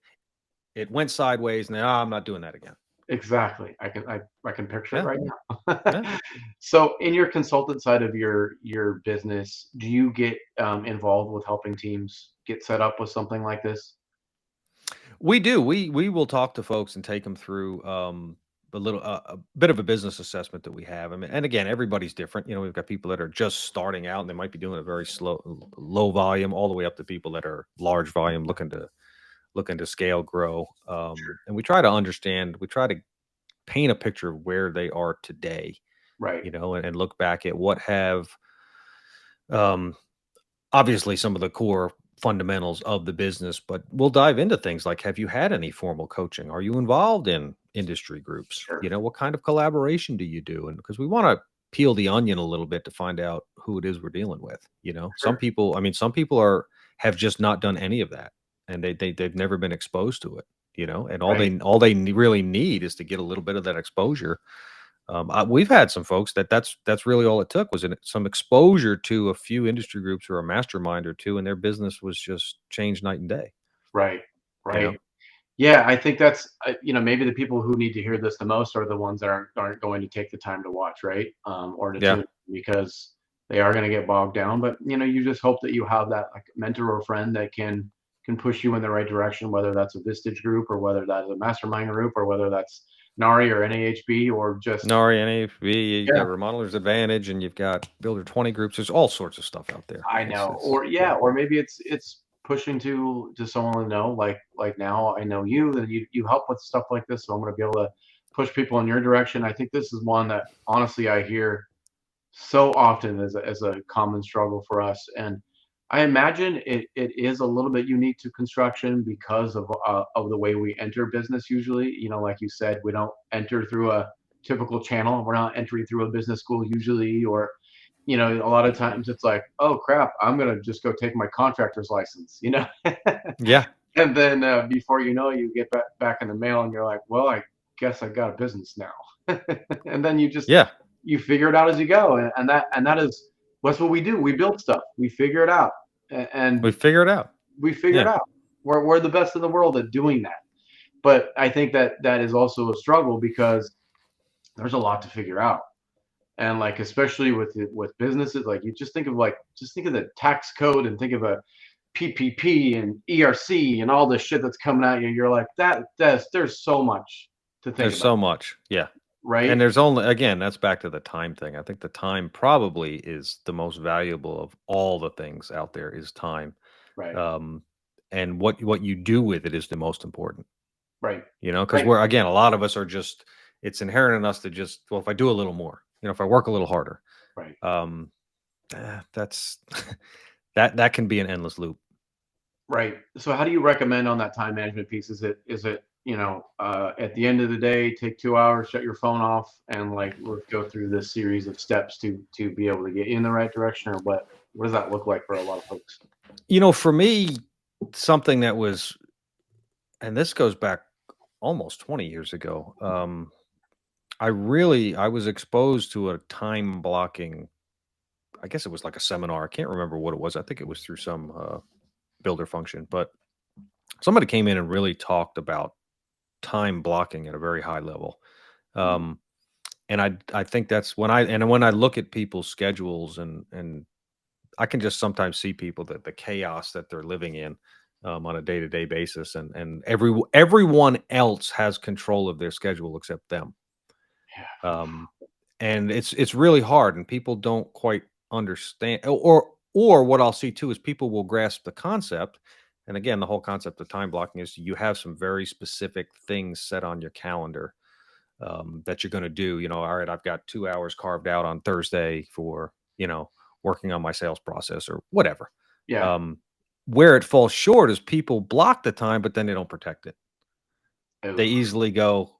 it went sideways, and then, "Oh, I'm not doing that again." Exactly. I can picture it Yeah, right now. yeah. So in your consultant side of your business, do you get involved with helping teams get set up with something like this? We do. We will talk to folks and take them through a bit of a business assessment that we have. I mean, and again, everybody's different. You know, we've got people that are just starting out and they might be doing a very low volume, all the way up to people that are large volume, looking to scale, grow. And we try to understand. We try to paint a picture of where they are today. Right. You know, and look back at what have um, obviously some of the core fundamentals of the business, but we'll dive into things like, have you had any formal coaching? Are you involved in industry groups? You Sure. know, what kind of collaboration do you do? And because we want to peel the onion a little bit to find out who it is we're dealing with. You know, some Sure. people, I mean, some people have just not done any of that, and they've never been exposed to it. You know, and Right. really need is to get a little bit of that exposure. We've had some folks that's really all it took was some exposure to a few industry groups or a mastermind or two, and their business was just changed night and day. Right. You Right. know? Yeah, I think that's maybe the people who need to hear this the most are the ones that aren't going to take the time to watch, right? Or to Yeah, tune because they are going to get bogged down. But you just hope that you have that like mentor or friend that can push you in the right direction, whether that's a Vistage group or whether that's a mastermind group or whether that's NARI or NAHB or just NARI, NAFV, you got yeah. Remodelers Advantage, and you've got Builder 20 groups. There's all sorts of stuff out there. I It's know, it's or yeah, yeah, or maybe it's pushing to someone to know, like now I know you, that you help with stuff like this, so I'm going to be able to push people in your direction. I think this is one that honestly I hear so often as a common struggle for us, and I imagine it is a little bit unique to construction because of the way we enter business usually. Like you said, we don't enter through a typical channel. We're not entering through a business school usually, or a lot of times it's like, oh crap, I'm gonna just go take my contractor's license. yeah, And then before you know, you get back in the mail, and you're like, well, I guess I got a business now. And then yeah. you figure it out as you go, and that's what we do. We build stuff, we figure it out, We and figure it out. we figure it Yeah, out. We're the best in the world at doing that. But I think that is also a struggle because there's a lot to figure out. And like especially with businesses, like you just think of the tax code and think of a PPP and ERC and all this shit that's coming at you. You're like there's so much to think there's about, so much. Yeah. And right? there's only again, that's back to the time thing. I think the time probably is the most valuable of all the things out there is time. Right. Um, and what you do with it is the most important. Right. You know, because Right. we're again, a lot of us are just it's inherent in us to just well, if I do a little more, you know, if I work a little harder, Right. um, that's that can be an endless loop. Right. So how do you recommend on that time management piece? Is it at the end of the day, take 2 hours, shut your phone off, and like let's go through this series of steps to be able to get you in the right direction, or what does that look like for a lot of folks? You know, for me, something that was, and this goes back almost 20 years ago. I was exposed to a time blocking. I guess it was like a seminar. I can't remember what it was. I think it was through some builder function, but somebody came in and really talked about time blocking at a very high level. Mm. Um, and I think that's when I look at people's schedules and I can just sometimes see people that the chaos that they're living in on a day to day basis, and everyone else has control of their schedule except them. Yeah. Um, and it's really hard, and people don't quite understand, or what I'll see too is people will grasp the concept. And again, the whole concept of time blocking is you have some very specific things set on your calendar that you're going to do. You know, all right, I've got 2 hours carved out on Thursday for, working on my sales process or whatever. Yeah. Um, where it falls short is people block the time, but then they don't protect it. They Oh, easily go,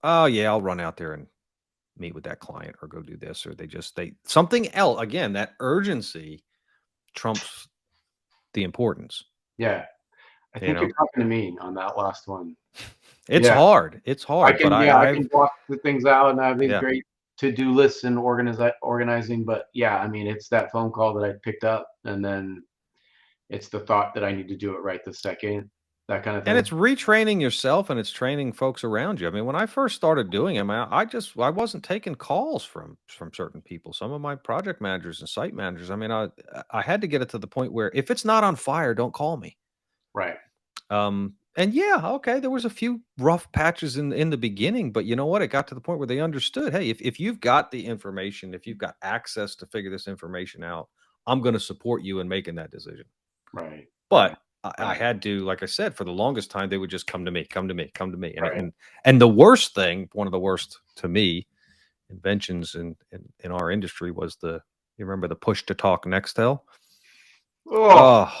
oh, yeah, I'll run out there and meet with that client or go do this. Or they something else. Again, that urgency trumps the importance, yeah. I you think you're know? talking to me on that last one. It's Yeah. hard. It's hard, but I I've, can block the things out and I have these yeah. great to-do lists and organizing, but yeah, I mean, it's that phone call that I picked up, and then it's the thought that I need to do it right this second. that kind of And thing. it's retraining yourself and it's training folks around you. I mean, when I first started doing it, man, I wasn't taking calls from certain people. Some of my project managers and site managers. I mean, I had to get it to the point where if it's not on fire, don't call me. Right. And yeah, okay, there was a few rough patches in the beginning, but you know what? It got to the point where they understood, hey, if you've got the information, if you've got access to figure this information out, I'm going to support you in making that decision. Right. Right. But I Right. had to, like I said, for the longest time, they would just come to me, come to me, come to me. And Right. and the worst thing, one of the worst to me, inventions in our industry was you remember the push to talk Nextel? Oh,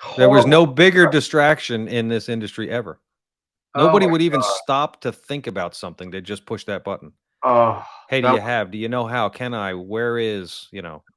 Oh, there was horrible. no bigger distraction in this industry ever. Oh Nobody my would even God. stop to think about something. They just push that button. Oh, Hey, do that you was have? Do you know how? Can I? Where is?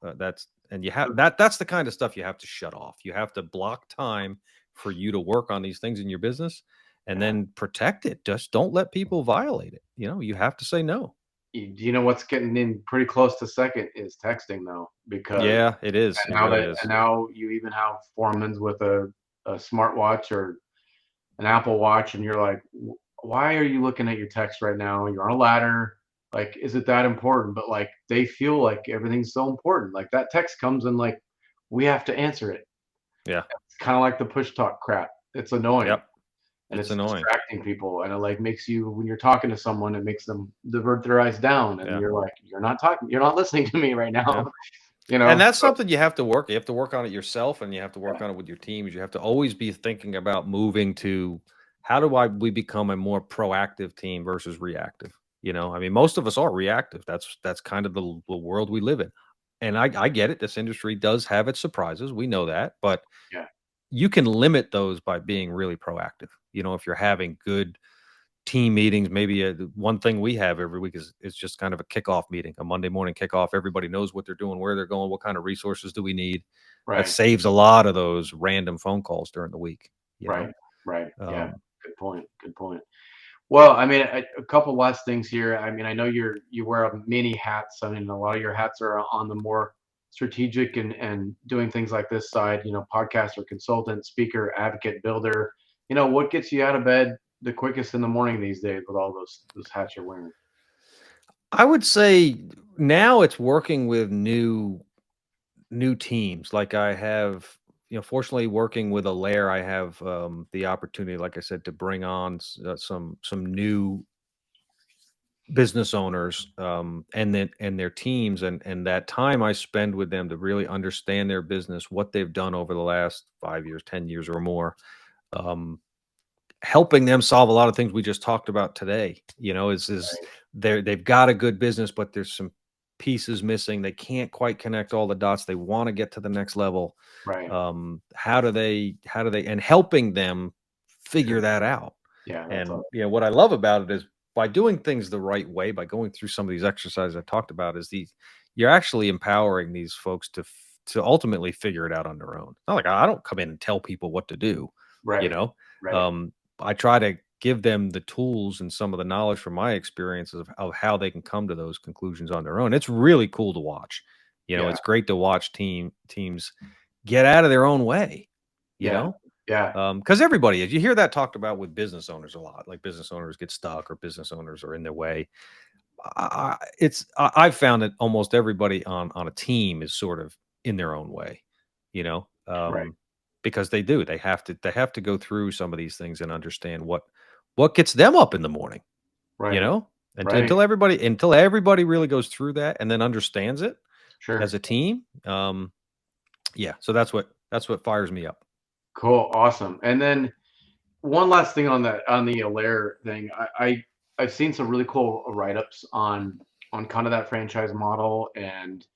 That's and you have the, that's the kind of stuff you have to shut off. You have to block time for you to work on these things in your business and yeah. then protect it. Just don't let people violate it. You have to say no. You know what's getting in pretty close to second is texting though, because Yeah, it is. It really is. and now you even have foremans with a smartwatch or an Apple Watch, and you're like, why are you looking at your text right now? You're on a ladder. Like, is it that important? But like, they feel like everything's so important. Like that text comes and like, we have to answer it. Yeah. It's kind of like the push talk crap. It's annoying Yep. and It's it's annoying. distracting people, and it like makes you when you're talking to someone, it makes them divert their eyes down, and Yeah. you're like, you're not listening to me right Yeah. now. And that's So something you have to work. You have to work on it yourself, and you have to work yeah, on it with your teams. You have to always be thinking about moving to how do we become a more proactive team versus reactive. I mean, most of us are reactive. That's kind of the world we live in. And I get it. This industry does have its surprises. We know that, but yeah, you can limit those by being really proactive. If you're having good team meetings. Maybe one thing we have every week is just kind of a kickoff meeting, a Monday morning kickoff. Everybody knows what they're doing, where they're going, what kind of resources do we need. That right, saves a lot of those random phone calls during the week. You right, know, right. Yeah, um, good point. Good point. Well, I mean, a couple last things here. I mean, I know you wear many hats. I mean, a lot of your hats are on the more strategic and doing things like this side. Podcaster, consultant, speaker, advocate, builder. What gets you out of bed the quickest in the morning these days with all those hats you're wearing? I would say now it's working with new teams. Like I have, fortunately working with a layer, I have the opportunity, like I said, to bring on some new business owners and their teams and that time I spend with them to really understand their business, what they've done over the last 5 years, 10 years or more, um, helping them solve a lot of things we just talked about today. Is they've got a good business, but there's some pieces missing. They can't quite connect all the dots. They want to get to the next level. Right. How do they and helping them figure Sure. that out. Yeah, that's And all. what I love about it is by doing things the right way, by going through some of these exercises I talked about, is you're actually empowering these folks to ultimately figure it out on their own. It's not like I don't come in and tell people what to do, you Right. know. Right. Um, I try to give them the tools and some of the knowledge from my experiences of how they can come to those conclusions on their own. It's really cool to watch. Yeah. It's great to watch teams get out of their own way, you Yeah. know? Yeah. Because everybody is. You hear that talked about with business owners a lot, like business owners get stuck or business owners are in their way. I've found that almost everybody on a team is sort of in their own way, you know, Right. because they have to go through some of these things and understand what gets them up in the morning, you Right. know, Right. until everybody really goes through that and then understands it as Sure. a team. Yeah, so that's what fires me up. Cool. Awesome. And then one last thing on the Alaire thing. I've seen some really cool write-ups on kind of that franchise model, and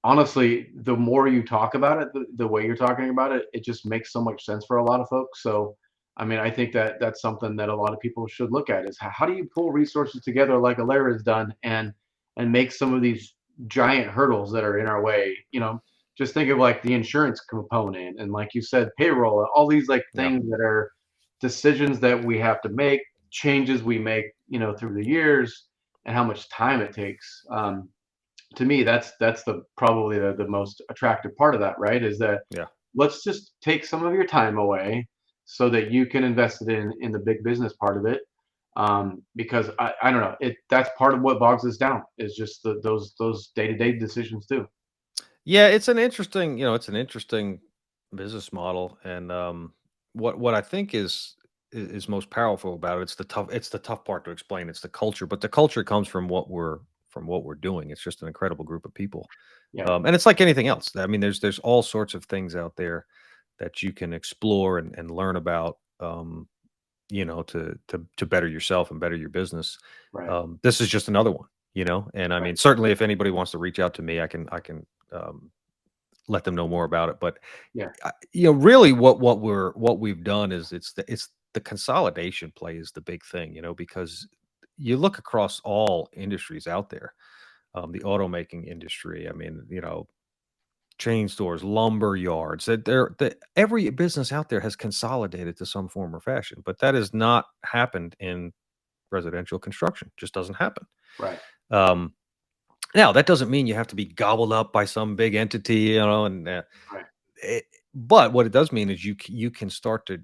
honestly, the more you talk about it, the way you're talking about it, it just makes so much sense for a lot of folks. So, I mean, I think that that's something that a lot of people should look at is how do you pull resources together like Alaire has done and make some of these giant hurdles that are in our way. Just think of like the insurance component and like you said, payroll, all these like Yeah, things that are decisions that we have to make, changes we make, through the years, and how much time it takes. To me, that's the probably the most attractive part of that, right? Is that yeah, let's just take some of your time away. so that you can invest it in the big business part of it. Because I don't know, that's part of what bogs us down is just those day-to-day decisions too. Yeah, it's an interesting, it's an interesting business model, and what I think is most powerful about it. It's the tough part to explain. It's the culture, but the culture comes from what we're doing. It's just an incredible group of people, Yeah, and it's like anything else. I mean, there's all sorts of things out there that you can explore and learn about. To better yourself and better your business. right, This is just another one. And I right, mean, certainly, if anybody wants to reach out to me, I can let them know more about it. But yeah, really, what we've done is it's the consolidation play is the big thing. Because you look across all industries out there, the automaking industry. I mean, chain stores, lumber yards. Every business out there has consolidated to some form or fashion, but that has not happened in residential construction. Just doesn't happen. right, Um, Now, that doesn't mean you have to be gobbled up by some big entity, and right, but what it does mean is you can start to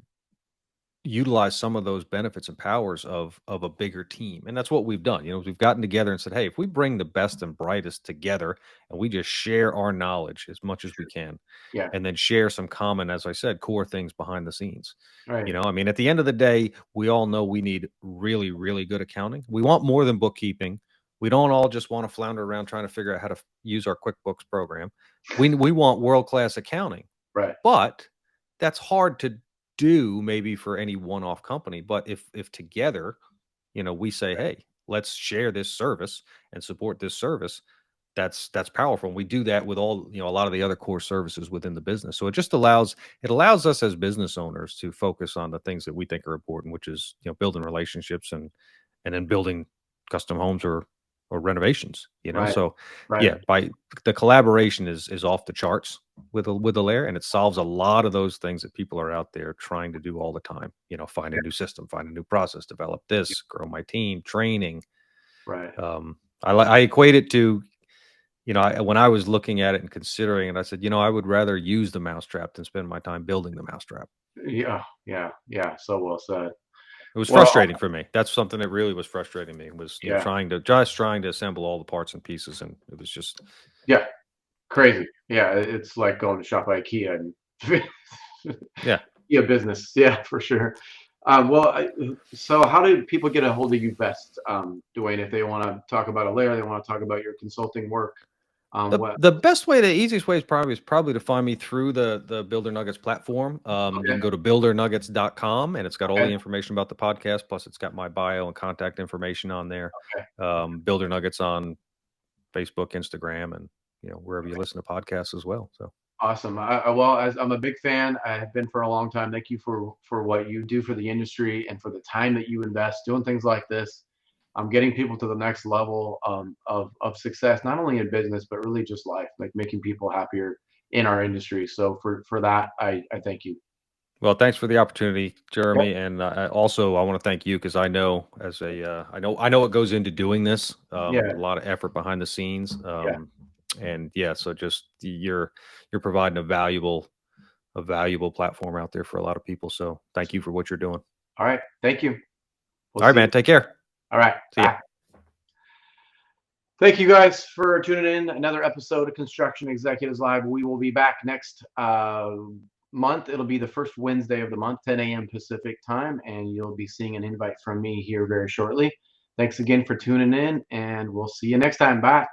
utilize some of those benefits and powers of a bigger team. And that's what we've done. We've gotten together and said, hey, if we bring the best and brightest together and we just share our knowledge as much as we can, yeah, and then share some common, as I said, core things behind the scenes. right, I mean, at the end of the day, we all know we need really, really good accounting. We want more than bookkeeping. We don't all just want to flounder around trying to figure out how to use our QuickBooks program. We want world-class accounting, right, but that's hard to do maybe for any one-off company. But if together, we say, hey, let's share this service and support this service, that's powerful. And we do that with all, a lot of the other core services within the business. So it allows us as business owners to focus on the things that we think are important, which is, building relationships and then building custom homes or renovations. right, So right. yeah, by the collaboration is off the charts with a layer, and it solves a lot of those things that people are out there trying to do all the time. Find a Yeah, new system, find a new process, develop this, grow my team, training. right. I equate it to, when I was looking at it and considering it, I said, I would rather use the mousetrap than spend my time building the mousetrap. Yeah, yeah, yeah. So well said. It was Well, frustrating for me. That's something that really was frustrating me, was, yeah, trying to assemble all the parts and pieces. And it was just, yeah. Crazy. Yeah, it's like going to shop at IKEA and yeah. IKEA business. Yeah, for sure. Well, so how do people get a hold of you best, Duane? If they want to talk about a layer, they want to talk about your consulting work. What? The best way, the easiest way is probably to find me through the Builder Nuggets platform. You Okay, can go to buildernuggets.com, and it's got all okay, the information about the podcast. Plus, it's got my bio and contact information on there. okay. Builder Nuggets on Facebook, Instagram, and wherever you listen to podcasts as well. So Awesome. Well, as I'm a big fan, I have been for a long time. Thank you for what you do for the industry and for the time that you invest doing things like this. I'm getting people to the next level of success, not only in business but really just life, like making people happier in our industry. So for that, I thank you. well, thanks for the opportunity, Yep. Jeremy, and I want to thank you, because I know, I know what goes into doing this. A Yeah. lot of effort behind the scenes, Yeah. and yeah, so just you're providing a valuable platform out there for a lot of people. So thank you for what you're doing. All right. Thank you. We'll All right, see you. man. Take care. All right. See ya. Bye. Thank you guys for tuning in. Another episode of Construction Executives Live. We will be back next month. It'll be the first Wednesday of the month, 10 a.m. Pacific time, and you'll be seeing an invite from me here very shortly. Thanks again for tuning in, and we'll see you next time. Bye.